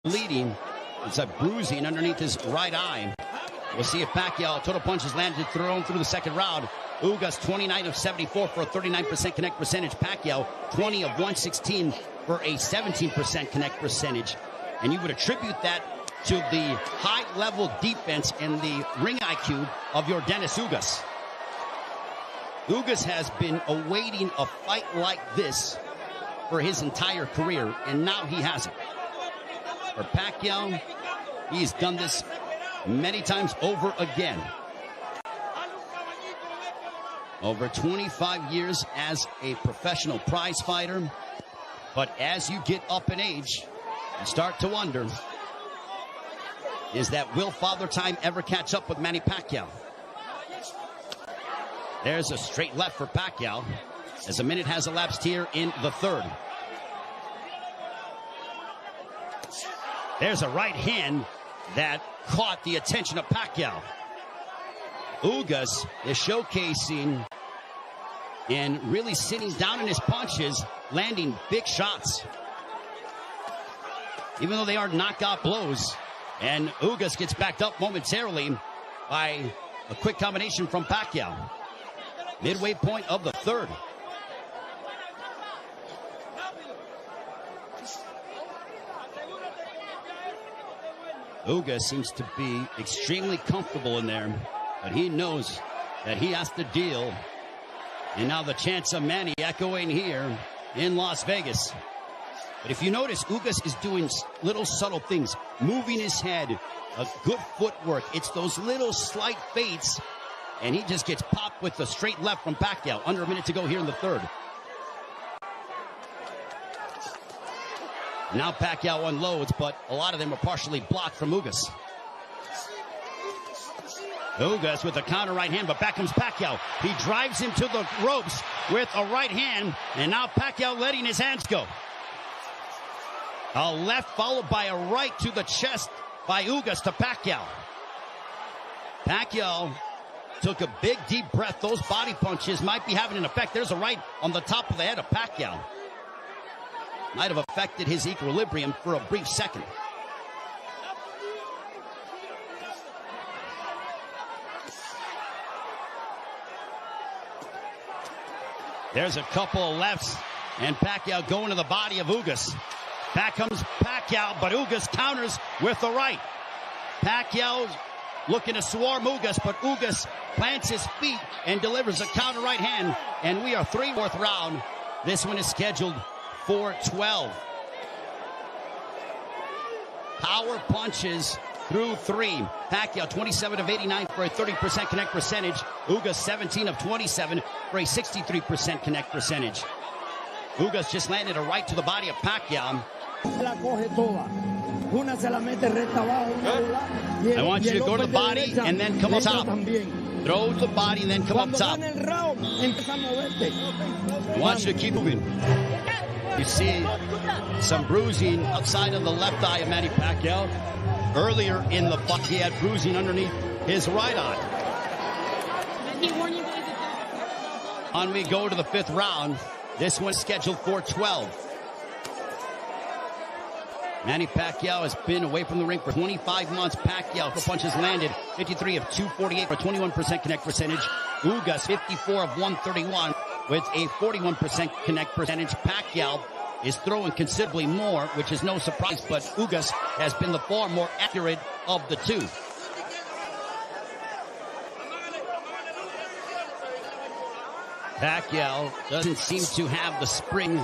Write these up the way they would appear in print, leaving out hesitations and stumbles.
Bleeding. It's a bruising underneath his right eye. We'll see if Pacquiao total punches landed thrown through the second round. Ugas 29 of 74 for a 39% connect percentage. Pacquiao 20 of 116 for a 17% connect percentage. And you would attribute that to the high-level defense and the ring IQ of your Dennis Ugas. Ugas has been awaiting a fight like this for his entire career, and now he has it. For Pacquiao, he's done this many times over again. Over 25 years as a professional prize fighter. But as you get up in age, you start to wonder, will Father Time ever catch up with Manny Pacquiao? There's a straight left for Pacquiao as a minute has elapsed here in the third. There's a right hand that caught the attention of Pacquiao. Ugas is showcasing and really sitting down in his punches, landing big shots. Even though they are knockout blows, and Ugas gets backed up momentarily by a quick combination from Pacquiao. Midway point of the third. Ugas seems to be extremely comfortable in there, but he knows that he has to deal. And now the chants of Manny echoing here in Las Vegas. But if you notice, Ugas is doing little subtle things, moving his head, a good footwork. It's those little slight feints, and he just gets popped with the straight left from Pacquiao. Under a minute to go here in the third. Now Pacquiao unloads, but a lot of them are partially blocked from Ugas. Ugas with a counter right hand, but back comes Pacquiao. He drives him to the ropes with a right hand, and now Pacquiao letting his hands go. A left followed by a right to the chest by Ugas to Pacquiao. Pacquiao took a big deep breath. Those body punches might be having an effect. There's a right on the top of the head of Pacquiao. Might have affected his equilibrium for a brief second. There's a couple of lefts, and Pacquiao going to the body of Ugas. Back comes Pacquiao, but Ugas counters with the right. Pacquiao looking to swarm Ugas, but Ugas plants his feet and delivers a counter right hand. And we are fourth round. This one is scheduled for 12. Power punches through three. Pacquiao 27 of 89 for a 30% connect percentage. Ugas 17 of 27 for a 63% connect percentage. Ugas just landed a right to the body of Pacquiao. I want you to go to the body and then come up top. Throw to the body and then come up top. I want you to keep moving. You see some bruising outside of the left eye of Manny Pacquiao. Earlier in the fight, he had bruising underneath his right eye. On we go to the fifth round. This one's scheduled for 12. Manny Pacquiao has been away from the ring for 25 months. Pacquiao, for punches landed, 53 of 248 for 21% connect percentage. Ugas, 54 of 131 with a 41% connect percentage. Pacquiao is throwing considerably more, which is no surprise, but Ugas has been the far more accurate of the two. Pacquiao doesn't seem to have the spring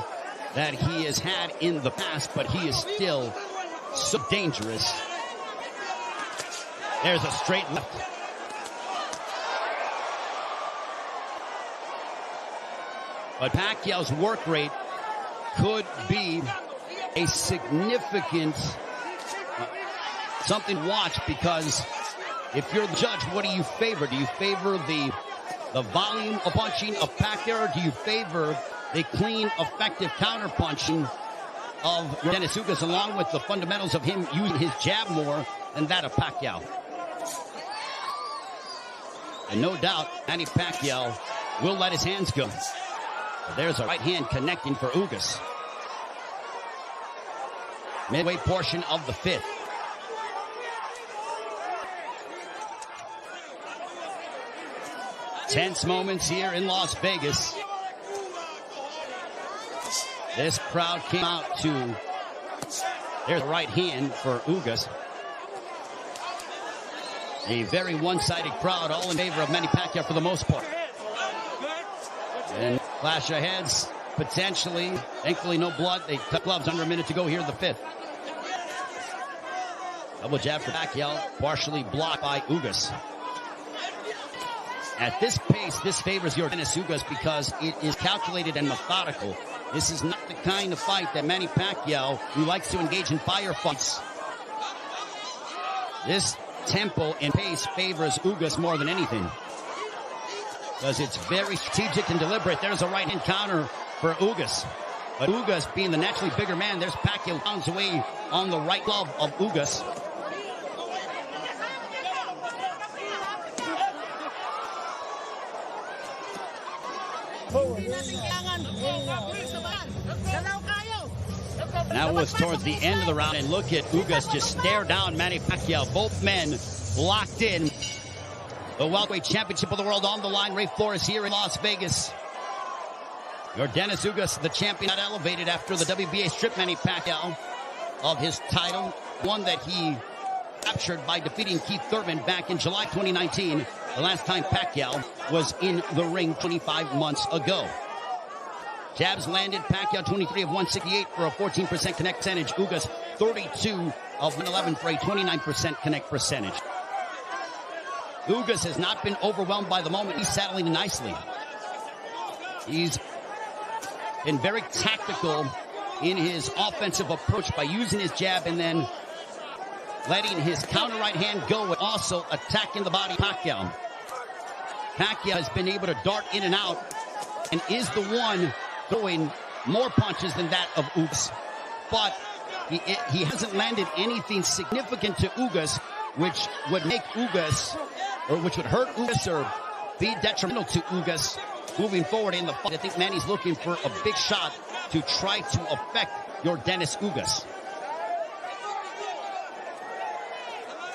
that he has had in the past, but he is still so dangerous. There's a straight left. But Pacquiao's work rate could be a significant something to watch, because if you're the judge, what do you favor? Do you favor the volume of punching of Pacquiao, or do you favor the clean, effective counter-punching of Dennis Ugas, along with the fundamentals of him using his jab more than that of Pacquiao? And no doubt, Manny Pacquiao will let his hands go. There's a right hand connecting for Ugas. midway portion of the fifth. Tense moments here in Las Vegas. This crowd came out to, there's the right hand for Ugas. A very one-sided crowd, all in favor of Manny Pacquiao for the most part. And clash of heads, potentially. Thankfully, no blood. They cut gloves under a minute to go here in the fifth. Double jab for Pacquiao, partially blocked by Ugas. At this pace, this favors Yordenis Ugas because it is calculated and methodical. This is not the kind of fight that Manny Pacquiao, who likes to engage in firefights. This tempo and pace favors Ugas more than anything, because it's very strategic and deliberate. There's a right-hand counter for Ugas. But Ugas, being the naturally bigger man, there's Pacquiao pounds away on the right glove of Ugas. Now it's towards the end of the round, and look at Ugas just stare down Manny Pacquiao. Both men locked in. The welterweight championship of the world on the line. Ray Flores here in Las Vegas. Yordenis Ugas, the champion, not elevated after the WBA stripped Manny Pacquiao of his title, one that he captured by defeating Keith Thurman back in July 2019, the last time Pacquiao was in the ring 25 months ago. Jabs landed. Pacquiao 23 of 168 for a 14% connect percentage. Ugas 32 of 111 for a 29% connect percentage. Ugas has not been overwhelmed by the moment. He's settling nicely. He's been very tactical in his offensive approach by using his jab and then letting his counter right hand go and also attacking the body of Pacquiao. Pacquiao has been able to dart in and out and is the one throwing more punches than that of Ugas. But he hasn't landed anything significant to Ugas, which would make Ugas, or which would hurt Ugas or be detrimental to Ugas moving forward in the fight. I think Manny's looking for a big shot to try to affect Yordenis Ugas.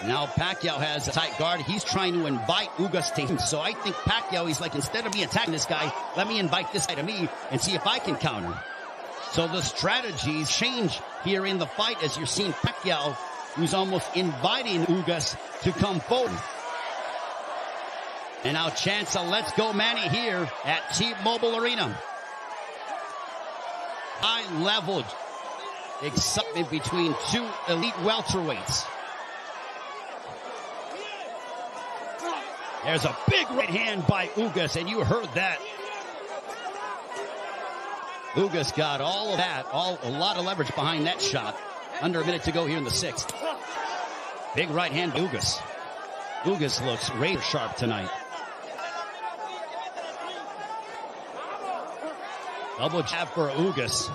Now Pacquiao has a tight guard. He's trying to invite Ugas to him. So I think Pacquiao, he's like, instead of me attacking this guy, let me invite this guy to me and see if I can counter. So the strategies change here in the fight as you're seeing Pacquiao, who's almost inviting Ugas to come forward. And now chance of let's go Manny here at T-Mobile Arena. High level excitement between two elite welterweights. There's a big right hand by Ugas, and you heard that. Ugas got all of that, a lot of leverage behind that shot. Under a minute to go here in the sixth. Big right hand by Ugas. Ugas looks razor sharp tonight. Double jab for Ugas.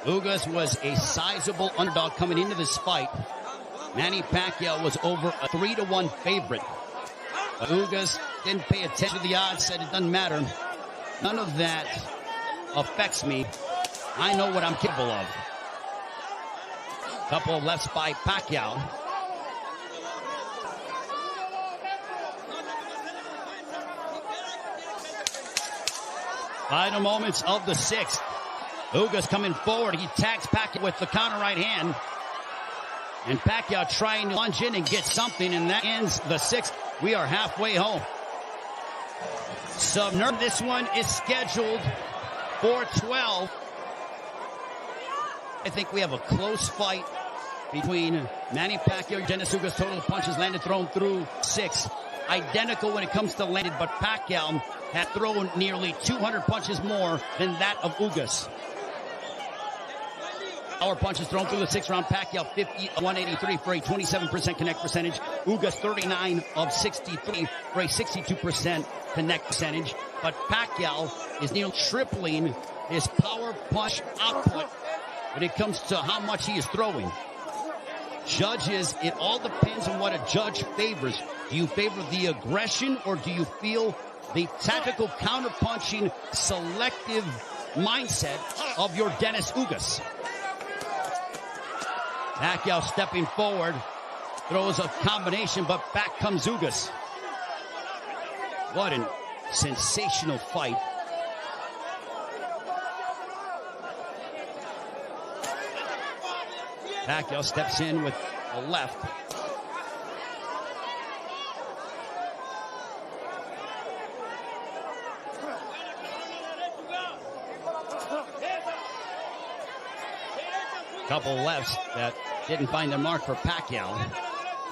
Ugas was a sizable underdog coming into this fight. Manny Pacquiao was over a 3-1 favorite. But Ugas didn't pay attention to the odds, said it doesn't matter. None of that affects me. I know what I'm capable of. Couple of lefts by Pacquiao. Final moments of the sixth. Ugas coming forward. He tags Pacquiao with the counter right hand. And Pacquiao trying to lunge in and get something, and that ends the sixth. We are halfway home. This one is scheduled for 12. I think we have a close fight between Manny Pacquiao and Yordenis Ugas. Total punches landed, thrown through 6. Identical when it comes to landed, but Pacquiao had thrown nearly 200 punches more than that of Ugas. Power punches thrown through the 6th round. Pacquiao 50 of 183 for a 27% connect percentage. Ugas 39 of 63 for a 62% connect percentage. But Pacquiao is nearly tripling his power punch output when it comes to how much he is throwing. Judges, it all depends on what a judge favors. Do you favor the aggression, or do you feel the tactical counterpunching selective mindset of your Dennis Ugas. Pacquiao stepping forward, throws a combination, but back comes Ugas. What a sensational fight. Pacquiao steps in with a left. Couple lefts that didn't find their mark for Pacquiao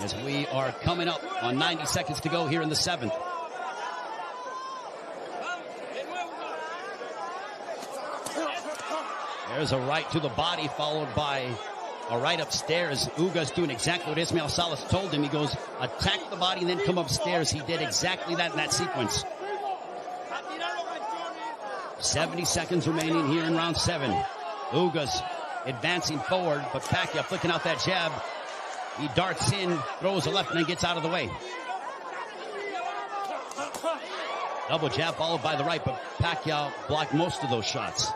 as we are coming up on 90 seconds to go here in the 7th. There's a right to the body followed by a right upstairs. Ugas doing exactly what Ismael Salas told him. He goes, attack the body and then come upstairs. He did exactly that in that sequence. 70 seconds remaining here in round 7. Ugas advancing forward, but Pacquiao flicking out that jab. He darts in, throws a left, and then gets out of the way. Double jab followed by the right, but Pacquiao blocked most of those shots.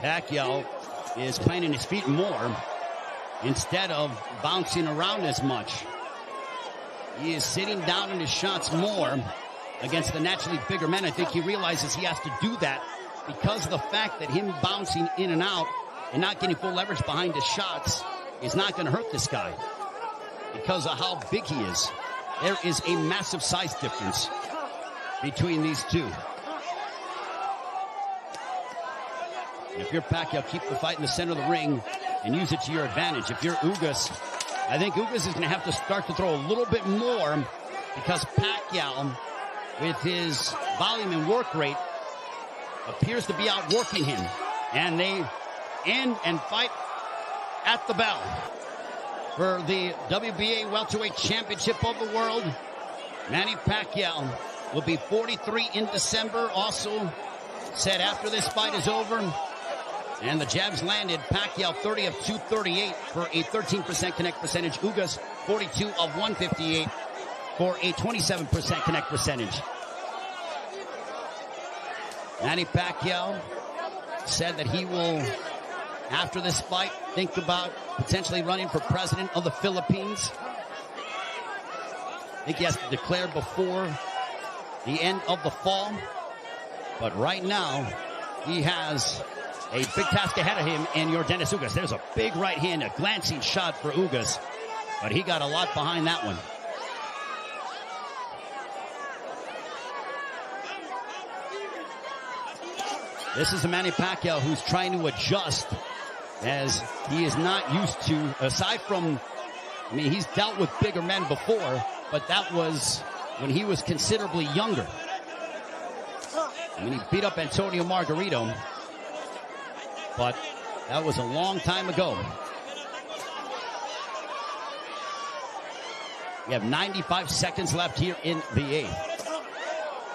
Pacquiao is planting his feet more instead of bouncing around as much. He is sitting down in his shots more against the naturally bigger men. I think he realizes he has to do that because of the fact that him bouncing in and out and not getting full leverage behind his shots is not going to hurt this guy because of how big he is. There is a massive size difference between these two. And if you're Pacquiao, keep the fight in the center of the ring and use it to your advantage. If you're Ugas, I think Ugas is going to have to start to throw a little bit more because Pacquiao, with his volume and work rate, appears to be outworking him. And they end and fight at the bell for the WBA Welterweight Championship of the World. Manny Pacquiao will be 43 in December. Also said after this fight is over, and the jabs landed, Pacquiao 30 of 238 for a 13% connect percentage. Ugas 42 of 158 for a 27% connect percentage. Manny Pacquiao said that he will, after this fight, think about potentially running for president of the Philippines. I think he has to declare before the end of the fall. But right now, he has a big task ahead of him in your Dennis Ugas. There's a big right hand, a glancing shot for Ugas, but he got a lot behind that one. This is a Manny Pacquiao who's trying to adjust as he is not used to, aside from, I mean, he's dealt with bigger men before, but that was when he was considerably younger. I mean, he beat up Antonio Margarito, but that was a long time ago. We have 95 seconds left here in the 8th.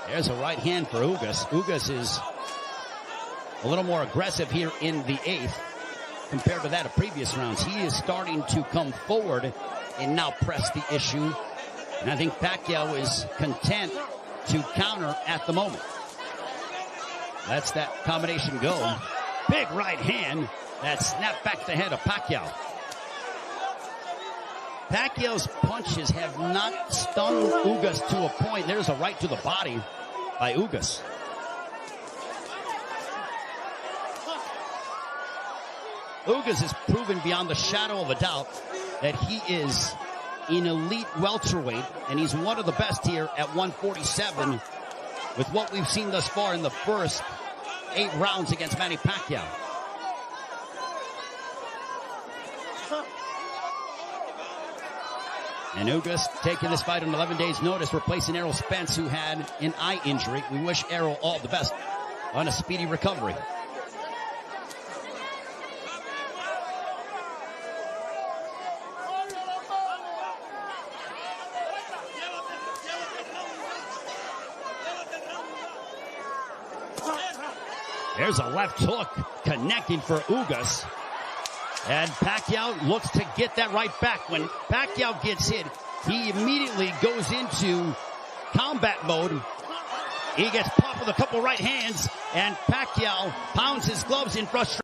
There's a right hand for Ugas. Ugas is a little more aggressive here in the 8th compared to that of previous rounds. He is starting to come forward and now press the issue. And I think Pacquiao is content to counter at the moment. Lets that combination go. Big right hand that snapped back the head of Pacquiao. Pacquiao's punches have not stung Ugas to a point. There's a right to the body by Ugas. Ugas has proven beyond the shadow of a doubt that he is an elite welterweight, and he's one of the best here at 147 with what we've seen thus far in the first 8 rounds against Manny Pacquiao. And Ugas taking this fight on 11 days' notice, replacing Errol Spence, who had an eye injury. We wish Errol all the best on a speedy recovery. There's a left hook connecting for Ugas. And Pacquiao looks to get that right back. When Pacquiao gets hit, he immediately goes into combat mode. He gets popped with a couple right hands, and Pacquiao pounds his gloves in frustration.